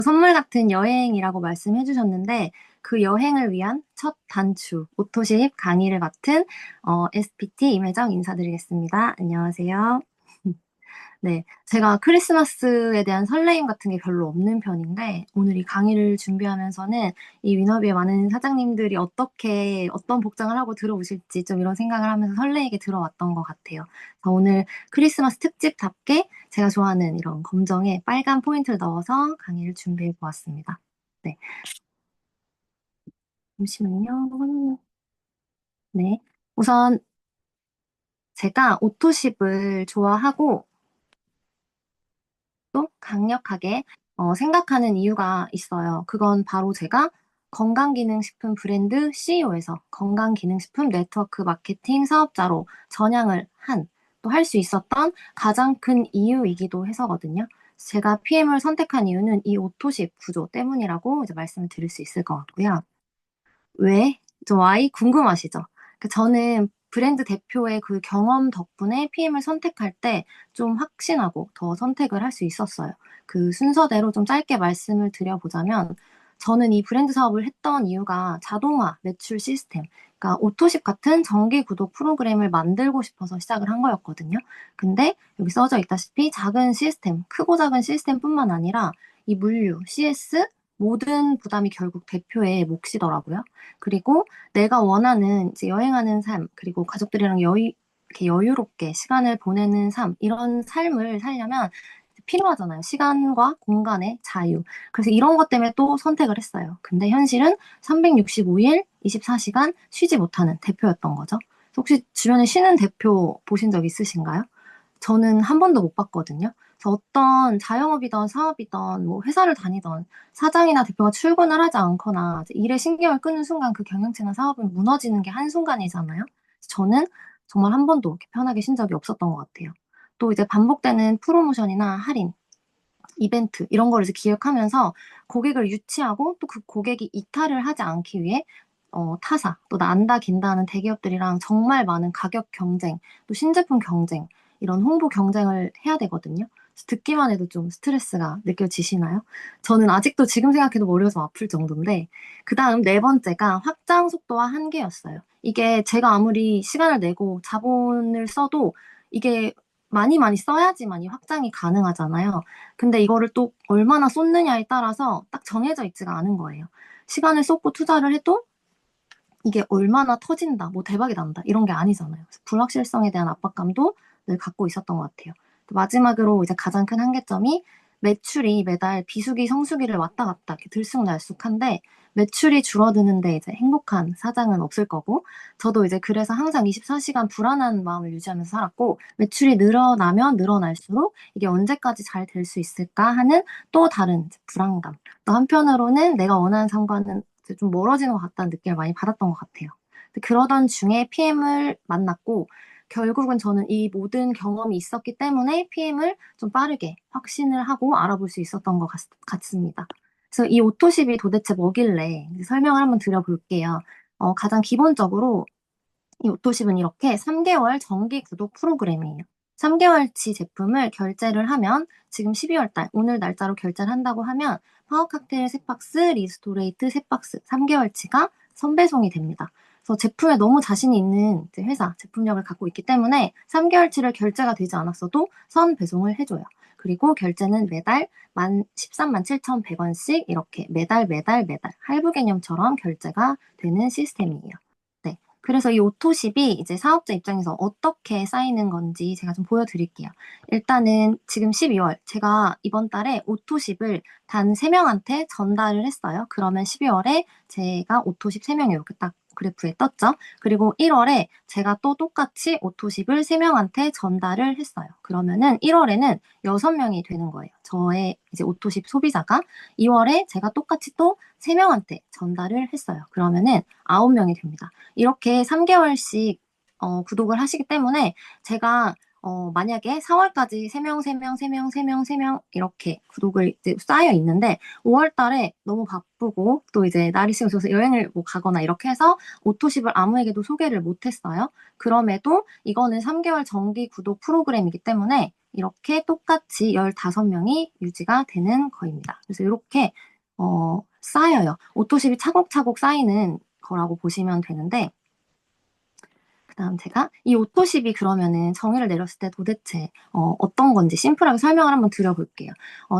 선물 같은 여행이라고 말씀해 주셨는데 그 여행을 위한 첫 단추, 오토십 강의를 맡은 SPT 임혜정 인사드리겠습니다. 안녕하세요. 네, 제가 크리스마스에 대한 설레임 같은 게 별로 없는 편인데 오늘 이 강의를 준비하면서는 이 위너비의 많은 사장님들이 어떻게 어떤 복장을 하고 들어오실지 좀 이런 생각을 하면서 설레이게 들어왔던 것 같아요. 그래서 오늘 크리스마스 특집답게 제가 좋아하는 이런 검정에 빨간 포인트를 넣어서 강의를 준비해 보았습니다. 네, 잠시만요. 네, 우선 제가 오토십을 좋아하고 또 강력하게 생각하는 이유가 있어요. 그건 바로 제가 건강기능식품 브랜드 CEO에서 건강기능식품 네트워크 마케팅 사업자로 전향을 한, 또 할 수 있었던 가장 큰 이유이기도 해서거든요. 제가 PM을 선택한 이유는 이 오토십 구조 때문이라고 이제 말씀을 드릴 수 있을 것 같고요. 왜? 저 와이 궁금하시죠? 저는 브랜드 대표의 그 경험 덕분에 PM을 선택할 때 좀 확신하고 더 선택을 할 수 있었어요. 그 순서대로 좀 짧게 말씀을 드려보자면, 저는 이 브랜드 사업을 했던 이유가 자동화 매출 시스템, 그러니까 오토십 같은 정기 구독 프로그램을 만들고 싶어서 시작을 한 거였거든요. 근데 여기 써져 있다시피 작은 시스템, 크고 작은 시스템뿐만 아니라 이 물류, CS, 모든 부담이 결국 대표의 몫이더라고요. 그리고 내가 원하는 이제 여행하는 삶, 그리고 가족들이랑 이렇게 여유롭게 시간을 보내는 삶, 이런 삶을 살려면 필요하잖아요. 시간과 공간의 자유. 그래서 이런 것 때문에 또 선택을 했어요. 근데 현실은 365일, 24시간 쉬지 못하는 대표였던 거죠. 혹시 주변에 쉬는 대표 보신 적 있으신가요? 저는 한 번도 못 봤거든요. 그래서 어떤 자영업이든 사업이든 뭐 회사를 다니던 사장이나 대표가 출근을 하지 않거나 이제 일에 신경을 끄는 순간 그 경영체나 사업은 무너지는 게 한순간이잖아요. 그래서 저는 정말 한 번도 이렇게 편하게 쉰 적이 없었던 것 같아요. 또 이제 반복되는 프로모션이나 할인, 이벤트 이런 거를 이제 기획하면서 고객을 유치하고 또 그 고객이 이탈을 하지 않기 위해 타사, 또 난다 긴다 하는 대기업들이랑 정말 많은 가격 경쟁, 또 신제품 경쟁, 이런 홍보 경쟁을 해야 되거든요. 그래서 듣기만 해도 좀 스트레스가 느껴지시나요? 저는 아직도 지금 생각해도 머리가 좀 아플 정도인데, 그 다음 네 번째가 확장 속도와 한계였어요. 이게 제가 아무리 시간을 내고 자본을 써도 이게 많이 많이 써야지만이 확장이 가능하잖아요. 근데 이거를 또 얼마나 쏟느냐에 따라서 딱 정해져 있지가 않은 거예요. 시간을 쏟고 투자를 해도 이게 얼마나 터진다, 뭐 대박이 난다, 이런 게 아니잖아요. 그래서 불확실성에 대한 압박감도 늘 갖고 있었던 것 같아요. 또 마지막으로 이제 가장 큰 한계점이 매출이 매달 비수기, 성수기를 왔다 갔다 이렇게 들쑥날쑥한데 매출이 줄어드는데 이제 행복한 사장은 없을 거고 저도 이제 그래서 항상 24시간 불안한 마음을 유지하면서 살았고 매출이 늘어나면 늘어날수록 이게 언제까지 잘 될 수 있을까 하는 또 다른 이제 불안감. 또 한편으로는 내가 원하는 상관은 이제 좀 멀어지는 것 같다는 느낌을 많이 받았던 것 같아요. 근데 그러던 중에 PM을 만났고, 결국은 저는 이 모든 경험이 있었기 때문에 PM을 좀 빠르게 확신을 하고 알아볼 수 있었던 것 같습니다. 그래서 이 오토십이 도대체 뭐길래 이제 설명을 한번 드려볼게요. 가장 기본적으로 이 오토십은 이렇게 3개월 정기 구독 프로그램이에요. 3개월치 제품을 결제를 하면 지금 12월 달 오늘 날짜로 결제를 한다고 하면 파워 칵테일 3박스, 리스토레이트 3박스 3개월치가 선배송이 됩니다. 그래서 제품에 너무 자신이 있는 이제 회사 제품력을 갖고 있기 때문에 3개월치를 결제가 되지 않았어도 선 배송을 해줘요. 그리고 결제는 매달 13만 7,100원씩 이렇게 매달 매달 매달 할부 개념처럼 결제가 되는 시스템이에요. 네. 그래서 이 오토십이 이제 사업자 입장에서 어떻게 쌓이는 건지 제가 좀 보여드릴게요. 일단은 지금 12월, 제가 이번 달에 오토십을 단 3명한테 전달을 했어요. 그러면 12월에 제가 오토십 3명이 이렇게 딱 그래프에 떴죠. 그리고 1월에 제가 또 똑같이 오토십을 3명한테 전달을 했어요. 그러면은 1월에는 6명이 되는 거예요. 저의 이제 오토십 소비자가 2월에 제가 똑같이 또 3명한테 전달을 했어요. 그러면은 9명이 됩니다. 이렇게 3개월씩 구독을 하시기 때문에 제가 만약에 4월까지 3명, 3명, 3명, 3명, 3명 이렇게 구독을 이제 쌓여 있는데 5월 달에 너무 바쁘고 또 이제 날이 시어서 여행을 뭐 가거나 이렇게 해서 오토십을 아무에게도 소개를 못 했어요. 그럼에도 이거는 3개월 정기 구독 프로그램이기 때문에 이렇게 똑같이 15명이 유지가 되는 거입니다. 그래서 이렇게 쌓여요. 오토십이 차곡차곡 쌓이는 거라고 보시면 되는데, 그다음 제가 이 오토십이 그러면은 정의를 내렸을 때 도대체 어떤 건지 심플하게 설명을 한번 드려볼게요.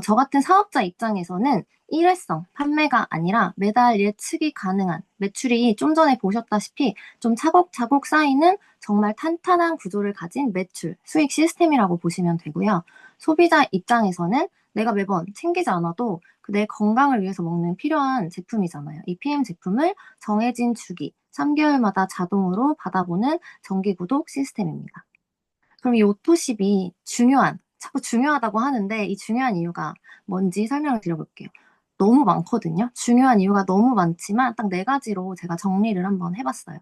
저 같은 사업자 입장에서는 일회성 판매가 아니라 매달 예측이 가능한 매출이 좀 전에 보셨다시피 좀 차곡차곡 쌓이는 정말 탄탄한 구조를 가진 매출, 수익 시스템이라고 보시면 되고요. 소비자 입장에서는 내가 매번 챙기지 않아도 내 건강을 위해서 먹는 필요한 제품이잖아요. 이 PM 제품을 정해진 주기, 3개월마다 자동으로 받아보는 정기 구독 시스템입니다. 그럼 이 오토십이 자꾸 중요하다고 하는데 이 중요한 이유가 뭔지 설명을 드려볼게요. 너무 많거든요. 중요한 이유가 너무 많지만 딱 네 가지로 제가 정리를 한번 해봤어요.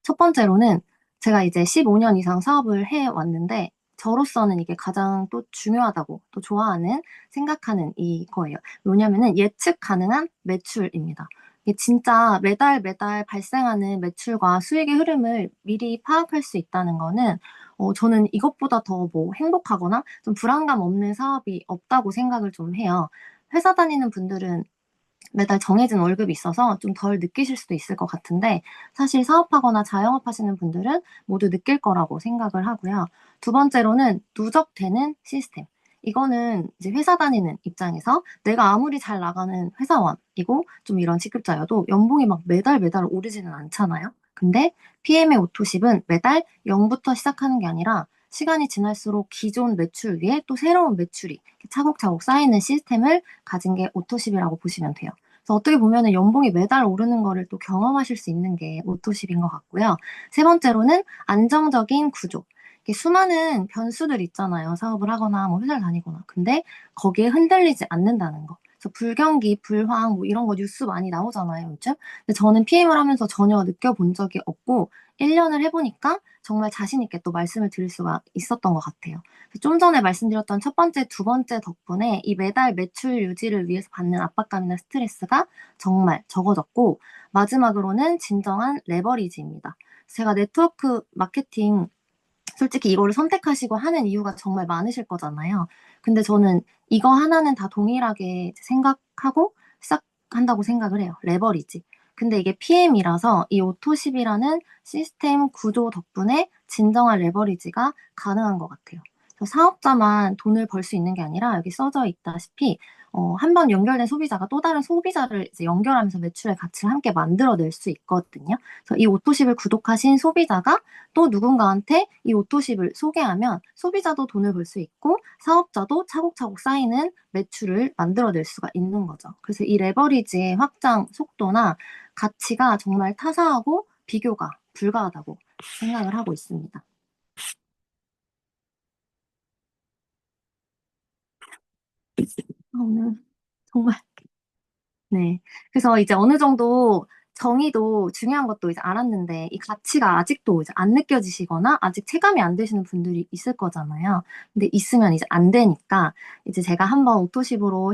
첫 번째로는 제가 이제 15년 이상 사업을 해왔는데 저로서는 이게 가장 또 중요하다고 또 좋아하는 생각하는 이거예요. 뭐냐면은 예측 가능한 매출입니다. 이게 진짜 매달 매달 발생하는 매출과 수익의 흐름을 미리 파악할 수 있다는 거는 저는 이것보다 더 뭐 행복하거나 좀 불안감 없는 사업이 없다고 생각을 좀 해요. 회사 다니는 분들은 매달 정해진 월급이 있어서 좀 덜 느끼실 수도 있을 것 같은데 사실 사업하거나 자영업 하시는 분들은 모두 느낄 거라고 생각을 하고요. 두 번째로는 누적되는 시스템. 이거는 이제 회사 다니는 입장에서 내가 아무리 잘 나가는 회사원이고 좀 이런 직급자여도 연봉이 막 매달 매달 오르지는 않잖아요. 근데 PM의 오토십은 매달 0부터 시작하는 게 아니라 시간이 지날수록 기존 매출 위에 또 새로운 매출이 차곡차곡 쌓이는 시스템을 가진 게 오토십이라고 보시면 돼요. 그래서 어떻게 보면은 연봉이 매달 오르는 거를 또 경험하실 수 있는 게 오토십인 것 같고요. 세 번째로는 안정적인 구조. 이게 수많은 변수들 있잖아요. 사업을 하거나 뭐 회사를 다니거나. 근데 거기에 흔들리지 않는다는 거. 그래서 불경기, 불황 뭐 이런 거 뉴스 많이 나오잖아요, 요즘. 근데 저는 PM을 하면서 전혀 느껴본 적이 없고 1년을 해보니까 정말 자신 있게 또 말씀을 드릴 수가 있었던 것 같아요. 좀 전에 말씀드렸던 첫 번째, 두 번째 덕분에 이 매달 매출 유지를 위해서 받는 압박감이나 스트레스가 정말 적어졌고, 마지막으로는 진정한 레버리지입니다. 제가 네트워크 마케팅 솔직히 이거를 선택하시고 하는 이유가 정말 많으실 거잖아요. 근데 저는 이거 하나는 다 동일하게 생각하고 시작한다고 생각을 해요. 레버리지. 근데 이게 PM이라서 이 오토십이라는 시스템 구조 덕분에 진정한 레버리지가 가능한 것 같아요. 그래서 사업자만 돈을 벌 수 있는 게 아니라 여기 써져 있다시피 한 번 연결된 소비자가 또 다른 소비자를 이제 연결하면서 매출의 가치를 함께 만들어낼 수 있거든요. 그래서 이 오토십을 구독하신 소비자가 또 누군가한테 이 오토십을 소개하면 소비자도 돈을 벌 수 있고 사업자도 차곡차곡 쌓이는 매출을 만들어낼 수가 있는 거죠. 그래서 이 레버리지의 확장 속도나 가치가 정말 타사하고 비교가 불가하다고 생각을 하고 있습니다. 오늘 정말 네. 그래서 이제 어느 정도 정의도 중요한 것도 이제 알았는데 이 가치가 아직도 이제 안 느껴지시거나 아직 체감이 안 되시는 분들이 있을 거잖아요. 근데 있으면 이제 안 되니까 이제 제가 한번 오토십으로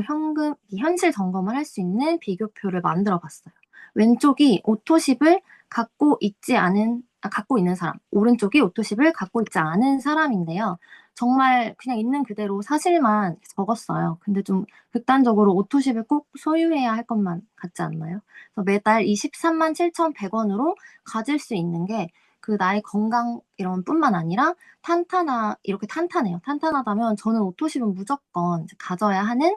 이 현실 점검을 할 수 있는 비교표를 만들어 봤어요. 왼쪽이 오토십을 갖고 있는 사람, 오른쪽이 오토십을 갖고 있지 않은 사람인데요. 정말 그냥 있는 그대로 사실만 적었어요. 근데 좀 극단적으로 오토십을 꼭 소유해야 할 것만 같지 않나요? 그래서 매달 23만 7,100원으로 가질 수 있는 게 그 나의 건강 이런 뿐만 아니라 이렇게 탄탄해요. 탄탄하다면 저는 오토십은 무조건 이제 가져야 하는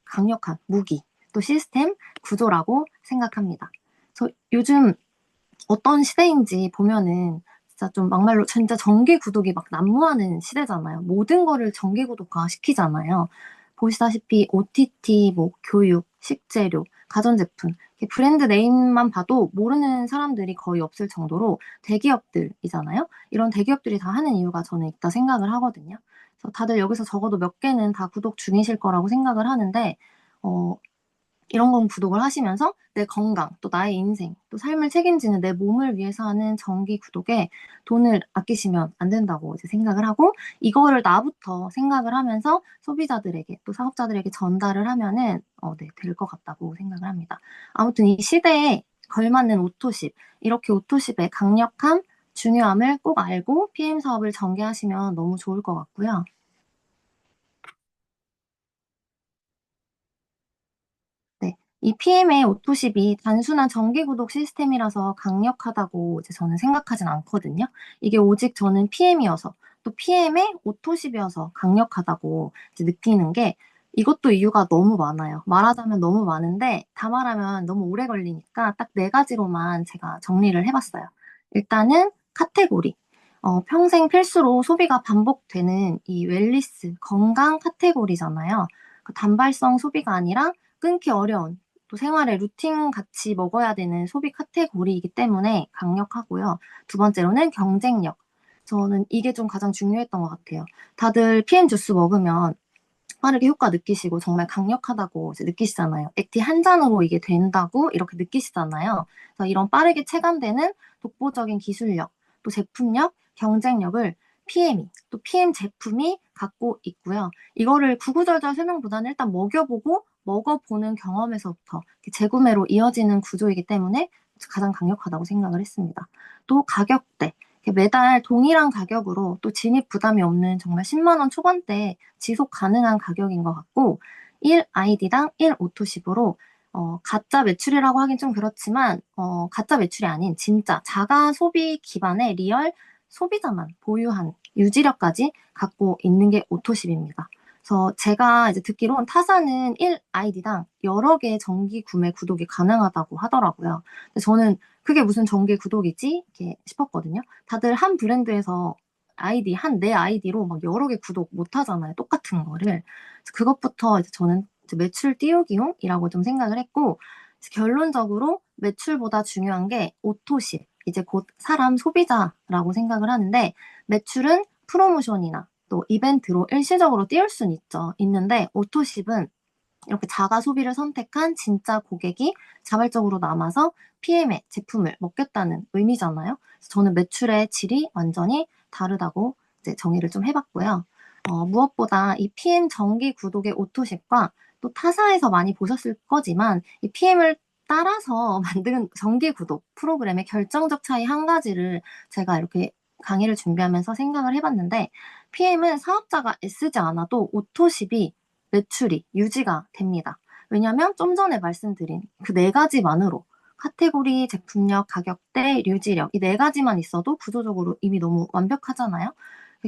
강력한 무기, 또 시스템, 구조라고 생각합니다. 그래서 요즘 어떤 시대인지 보면은 진짜 좀 막말로 진짜 정기 구독이 막 난무하는 시대잖아요. 모든 거를 정기 구독화 시키잖아요. 보시다시피 OTT, 뭐 교육, 식재료, 가전제품, 이렇게 브랜드 네임만 봐도 모르는 사람들이 거의 없을 정도로 대기업들이잖아요. 이런 대기업들이 다 하는 이유가 저는 있다 생각을 하거든요. 그래서 다들 여기서 적어도 몇 개는 다 구독 중이실 거라고 생각을 하는데, 어, 이런 건 구독을 하시면서 내 건강, 또 나의 인생, 또 삶을 책임지는 내 몸을 위해서 하는 정기 구독에 돈을 아끼시면 안 된다고 이제 생각을 하고 이거를 나부터 생각을 하면서 소비자들에게 또 사업자들에게 전달을 하면은 네, 될 것 같다고 생각을 합니다. 아무튼 이 시대에 걸맞는 오토십, 이렇게 오토십의 강력함, 중요함을 꼭 알고 PM 사업을 전개하시면 너무 좋을 것 같고요. 이 PM의 오토십이 단순한 정기구독 시스템이라서 강력하다고 이제 저는 생각하진 않거든요. 이게 오직 저는 PM이어서 또 PM의 오토십이어서 강력하다고 이제 느끼는 게 이것도 이유가 너무 많아요. 말하자면 너무 많은데 다 말하면 너무 오래 걸리니까 딱 네 가지로만 제가 정리를 해봤어요. 일단은 카테고리. 평생 필수로 소비가 반복되는 이 웰니스, 건강 카테고리잖아요. 그 단발성 소비가 아니라 끊기 어려운 또 생활의 루틴 같이 먹어야 되는 소비 카테고리이기 때문에 강력하고요. 두 번째로는 경쟁력. 저는 이게 좀 가장 중요했던 것 같아요. 다들 PM 주스 먹으면 빠르게 효과 느끼시고 정말 강력하다고 이제 느끼시잖아요. 액티 한 잔으로 이게 된다고 이렇게 느끼시잖아요. 그래서 이런 빠르게 체감되는 독보적인 기술력, 또 제품력, 경쟁력을 PM이, 또 PM 제품이 갖고 있고요. 이거를 구구절절 설명보다는 일단 먹여보고 먹어보는 경험에서부터 재구매로 이어지는 구조이기 때문에 가장 강력하다고 생각을 했습니다. 또 가격대. 매달 동일한 가격으로 또 진입 부담이 없는 정말 10만 원 초반대 지속 가능한 가격인 것 같고 1아이디당 1오토십으로 가짜 매출이라고 하긴 좀 그렇지만 가짜 매출이 아닌 진짜 자가 소비 기반의 리얼 소비자만 보유한 유지력까지 갖고 있는 게 오토십입니다. 그래서 제가 이제 듣기로는 타사는 1아이디당 여러 개의 정기 구매 구독이 가능하다고 하더라고요. 근데 저는 그게 무슨 정기 구독이지? 이렇게 싶었거든요. 다들 한 브랜드에서 한 내 아이디로 막 여러 개 구독 못 하잖아요. 똑같은 거를. 그래서 그것부터 이제 저는 이제 매출 띄우기용이라고 좀 생각을 했고, 결론적으로 매출보다 중요한 게 오토십, 이제 곧 사람 소비자라고 생각을 하는데, 매출은 프로모션이나 또 이벤트로 일시적으로 띄울 수는 있는데, 오토십은 이렇게 자가 소비를 선택한 진짜 고객이 자발적으로 남아서 PM의 제품을 먹겠다는 의미잖아요. 그래서 저는 매출의 질이 완전히 다르다고 이제 정의를 좀 해봤고요. 무엇보다 이 PM 정기 구독의 오토십과 또 타사에서 많이 보셨을 거지만 이 PM을 따라서 만든 정기 구독 프로그램의 결정적 차이 한 가지를 제가 이렇게 강의를 준비하면서 생각을 해봤는데 PM은 사업자가 애쓰지 않아도 오토십이 매출이 유지가 됩니다. 왜냐하면 좀 전에 말씀드린 그 네 가지만으로 카테고리, 제품력, 가격대, 유지력 이 네 가지만 있어도 구조적으로 이미 너무 완벽하잖아요.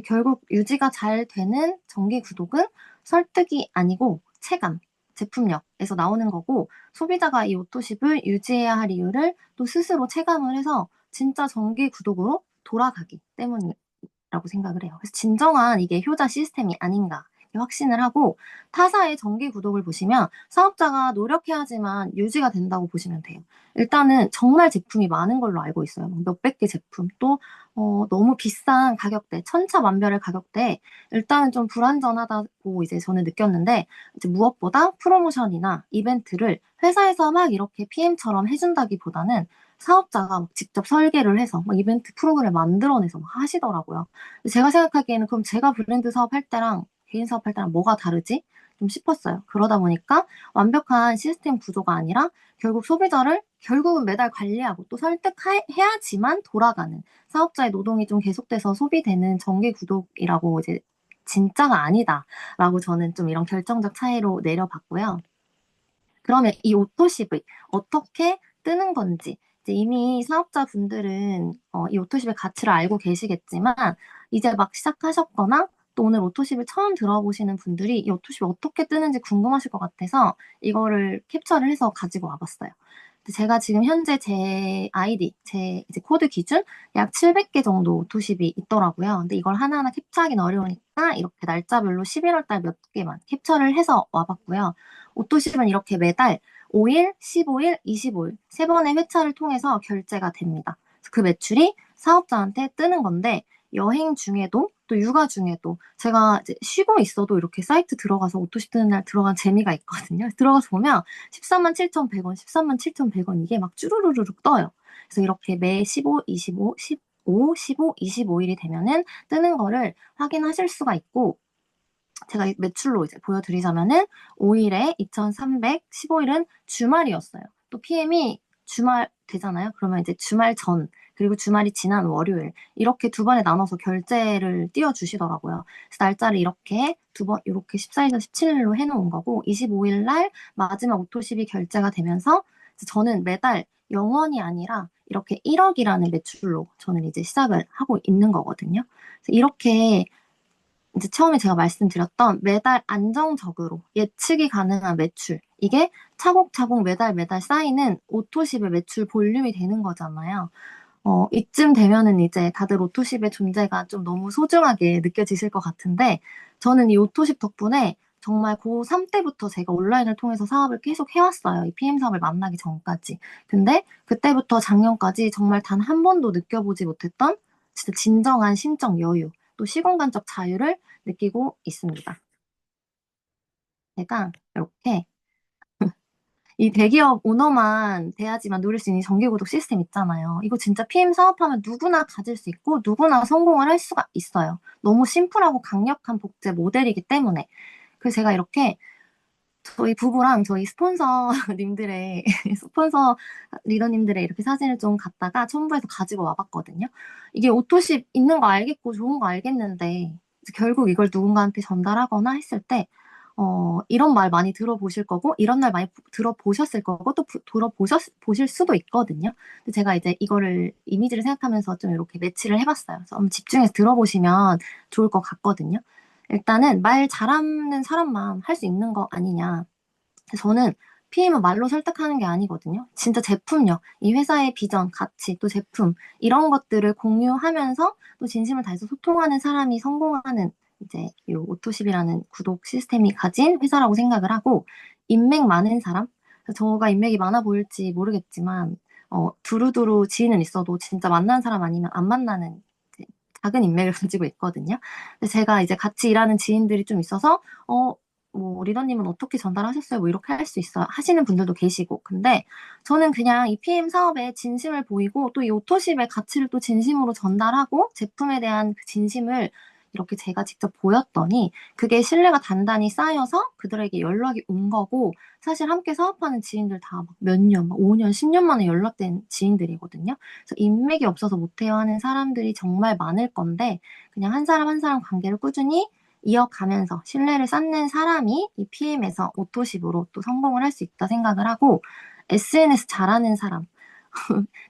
결국 유지가 잘 되는 정기 구독은 설득이 아니고 체감, 제품력에서 나오는 거고 소비자가 이 오토십을 유지해야 할 이유를 또 스스로 체감을 해서 진짜 정기 구독으로 돌아가기 때문이라고 생각을 해요. 그래서 진정한 이게 효자 시스템이 아닌가 확신을 하고 타사의 정기 구독을 보시면 사업자가 노력해야지만 유지가 된다고 보시면 돼요. 일단은 정말 제품이 많은 걸로 알고 있어요. 몇백 개 제품 또 너무 비싼 가격대, 천차만별의 가격대 일단은 좀 불안전하다고 이제 저는 느꼈는데 이제 무엇보다 프로모션이나 이벤트를 회사에서 막 이렇게 PM처럼 해준다기보다는 사업자가 막 직접 설계를 해서 막 이벤트 프로그램을 만들어내서 막 하시더라고요. 제가 생각하기에는 그럼 제가 브랜드 사업할 때랑 개인 사업할 때랑 뭐가 다르지? 좀 싶었어요. 그러다 보니까 완벽한 시스템 구조가 아니라 결국 소비자를 결국은 매달 관리하고 또 설득해야지만 돌아가는 사업자의 노동이 좀 계속돼서 소비되는 정기 구독이라고 이제 진짜가 아니다라고 저는 좀 이런 결정적 차이로 내려봤고요. 그러면 이 오토십이 어떻게 뜨는 건지 이제 이미 사업자분들은 이 오토십의 가치를 알고 계시겠지만 이제 막 시작하셨거나 또 오늘 오토십을 처음 들어보시는 분들이 이 오토십이 어떻게 뜨는지 궁금하실 것 같아서 이거를 캡처를 해서 가지고 와봤어요. 제가 지금 현재 제 아이디, 제 이제 코드 기준 약 700개 정도 오토십이 있더라고요. 근데 이걸 하나하나 캡처하기는 어려우니까 이렇게 날짜별로 11월 달 몇 개만 캡처를 해서 와봤고요. 오토십은 이렇게 매달 5일, 15일, 25일 세 번의 회차를 통해서 결제가 됩니다. 그 매출이 사업자한테 뜨는 건데 여행 중에도 또 육아 중에도 제가 이제 쉬고 있어도 이렇게 사이트 들어가서 오토십 뜨는 날 들어간 재미가 있거든요. 들어가서 보면 14만 7,100원, 13만 7,100원 이게 막 쭈루루루룩 떠요. 그래서 이렇게 매 15, 25, 15, 15, 25일이 되면은 뜨는 거를 확인하실 수가 있고 제가 매출로 이제 보여드리자면은 5일에 2,300, 15일은 주말이었어요. 또 PM이 주말 되잖아요. 그러면 이제 주말 전, 그리고 주말이 지난 월요일, 이렇게 두 번에 나눠서 결제를 띄워주시더라고요. 그래서 날짜를 이렇게 두 번, 이렇게 14일에서 17일로 해놓은 거고, 25일 날 마지막 오토십이 결제가 되면서, 저는 매달 영원이 아니라 이렇게 1억이라는 매출로 저는 이제 시작을 하고 있는 거거든요. 그래서 이렇게 이제 처음에 제가 말씀드렸던 매달 안정적으로 예측이 가능한 매출, 이게 차곡차곡 매달 매달 쌓이는 오토십의 매출 볼륨이 되는 거잖아요. 이쯤 되면은 이제 다들 오토십의 존재가 좀 너무 소중하게 느껴지실 것 같은데, 저는 이 오토십 덕분에 정말 고3 때부터 제가 온라인을 통해서 사업을 계속 해왔어요. 이 PM 사업을 만나기 전까지. 근데 그때부터 작년까지 정말 단 한 번도 느껴보지 못했던 진짜 진정한 심적 여유, 또 시공간적 자유를 느끼고 있습니다. 제가 이렇게 이 대기업 오너만 돼야지만 누릴 수 있는 정기구독 시스템 있잖아요. 이거 진짜 PM 사업하면 누구나 가질 수 있고 누구나 성공을 할 수가 있어요. 너무 심플하고 강력한 복제 모델이기 때문에. 그래서 제가 이렇게 저희 부부랑 저희 스폰서님들의 스폰서 리더님들의 이렇게 사진을 좀 갖다가 첨부해서 가지고 와봤거든요. 이게 오토십 있는 거 알겠고 좋은 거 알겠는데 이제 결국 이걸 누군가한테 전달하거나 했을 때 이런 말 많이 들어보실 거고 이런 날 많이 들어보셨을 거고 또 보실 수도 있거든요. 근데 제가 이제 이거를 이미지를 생각하면서 좀 이렇게 매치를 해봤어요. 그래서 한번 집중해서 들어보시면 좋을 것 같거든요. 일단은 말 잘하는 사람만 할 수 있는 거 아니냐. 저는 PM은 말로 설득하는 게 아니거든요. 진짜 제품력, 이 회사의 비전, 가치, 또 제품, 이런 것들을 공유하면서 또 진심을 다해서 소통하는 사람이 성공하는 이제 이 오토십이라는 구독 시스템이 가진 회사라고 생각을 하고, 인맥 많은 사람? 저가 인맥이 많아 보일지 모르겠지만, 두루두루 지인은 있어도 진짜 만난 사람 아니면 안 만나는 이제 작은 인맥을 가지고 있거든요. 근데 제가 이제 같이 일하는 지인들이 좀 있어서, 뭐 리더님은 어떻게 전달하셨어요? 뭐 이렇게 할 수 있어요. 하시는 분들도 계시고. 근데 저는 그냥 이 PM 사업에 진심을 보이고 또 이 오토십의 가치를 또 진심으로 전달하고 제품에 대한 그 진심을 이렇게 제가 직접 보였더니 그게 신뢰가 단단히 쌓여서 그들에게 연락이 온 거고 사실 함께 사업하는 지인들 다 몇 년, 막 5년, 10년 만에 연락된 지인들이거든요. 그래서 인맥이 없어서 못해요 하는 사람들이 정말 많을 건데 그냥 한 사람 한 사람 관계를 꾸준히 이어가면서 신뢰를 쌓는 사람이 이 PM에서 오토십으로 또 성공을 할 수 있다 생각을 하고 SNS 잘하는 사람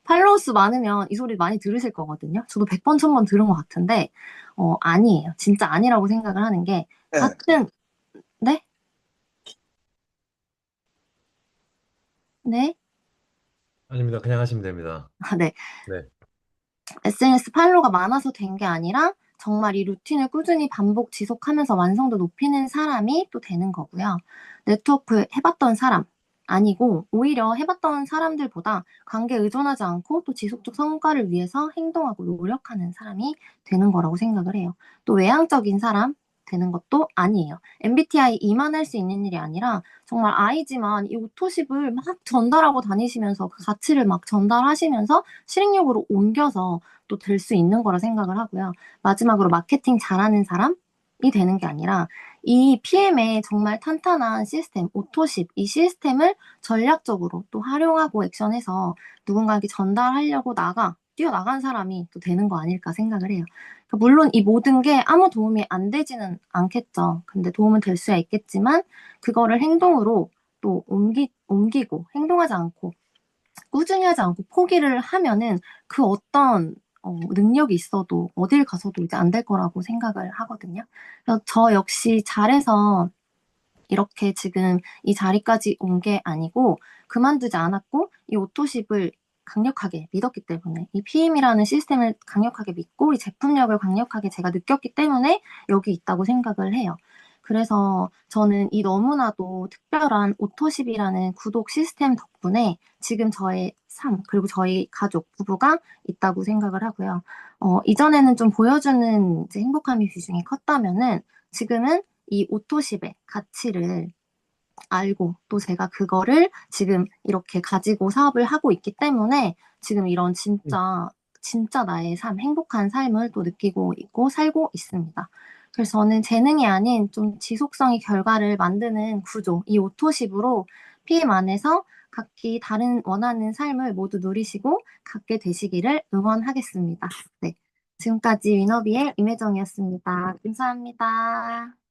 팔로워 수 많으면 이 소리 많이 들으실 거거든요. 저도 100번, 1000번 들은 것 같은데 아니에요. 진짜 아니라고 생각을 하는 게 네, 같은 네? 네? 아닙니다. 그냥 하시면 됩니다. 아, 네. 네. SNS 팔로워가 많아서 된 게 아니라 정말 이 루틴을 꾸준히 반복 지속하면서 완성도 높이는 사람이 또 되는 거고요. 네트워크 해봤던 사람 아니고 오히려 해봤던 사람들보다 관계에 의존하지 않고 또 지속적 성과를 위해서 행동하고 노력하는 사람이 되는 거라고 생각을 해요. 또 외향적인 사람 되는 것도 아니에요. MBTI 이만할 수 있는 일이 아니라 정말 아이지만 이 오토십을 막 전달하고 다니시면서 그 가치를 막 전달하시면서 실행력으로 옮겨서 또 될 수 있는 거라 생각을 하고요. 마지막으로 마케팅 잘하는 사람이 되는 게 아니라 이 PM의 정말 탄탄한 시스템, 오토십, 이 시스템을 전략적으로 또 활용하고 액션해서 누군가에게 전달하려고 뛰어나간 사람이 또 되는 거 아닐까 생각을 해요. 그러니까 물론 이 모든 게 아무 도움이 안 되지는 않겠죠. 근데 도움은 될 수야 있겠지만, 그거를 행동으로 또 옮기고 행동하지 않고 꾸준히 하지 않고 포기를 하면은 그 어떤 능력이 있어도 어딜 가서도 이제 안 될 거라고 생각을 하거든요. 그래서 저 역시 잘해서 이렇게 지금 이 자리까지 온 게 아니고 그만두지 않았고 이 오토십을 강력하게 믿었기 때문에 이 PM이라는 시스템을 강력하게 믿고 이 제품력을 강력하게 제가 느꼈기 때문에 여기 있다고 생각을 해요. 그래서 저는 이 너무나도 특별한 오토십이라는 구독 시스템 덕분에 지금 저의 삶, 그리고 저희 가족, 부부가 있다고 생각을 하고요. 이전에는 좀 보여주는 이제 행복함이 비중이 컸다면은 지금은 이 오토십의 가치를 알고 또 제가 그거를 지금 이렇게 가지고 사업을 하고 있기 때문에 지금 이런 진짜 나의 삶, 행복한 삶을 또 느끼고 있고 살고 있습니다. 그래서 저는 재능이 아닌 좀 지속성의 결과를 만드는 구조, 이 오토십으로 PM 안에서 각기 다른 원하는 삶을 모두 누리시고 갖게 되시기를 응원하겠습니다. 네. 지금까지 위너비의 임혜정이었습니다. 감사합니다.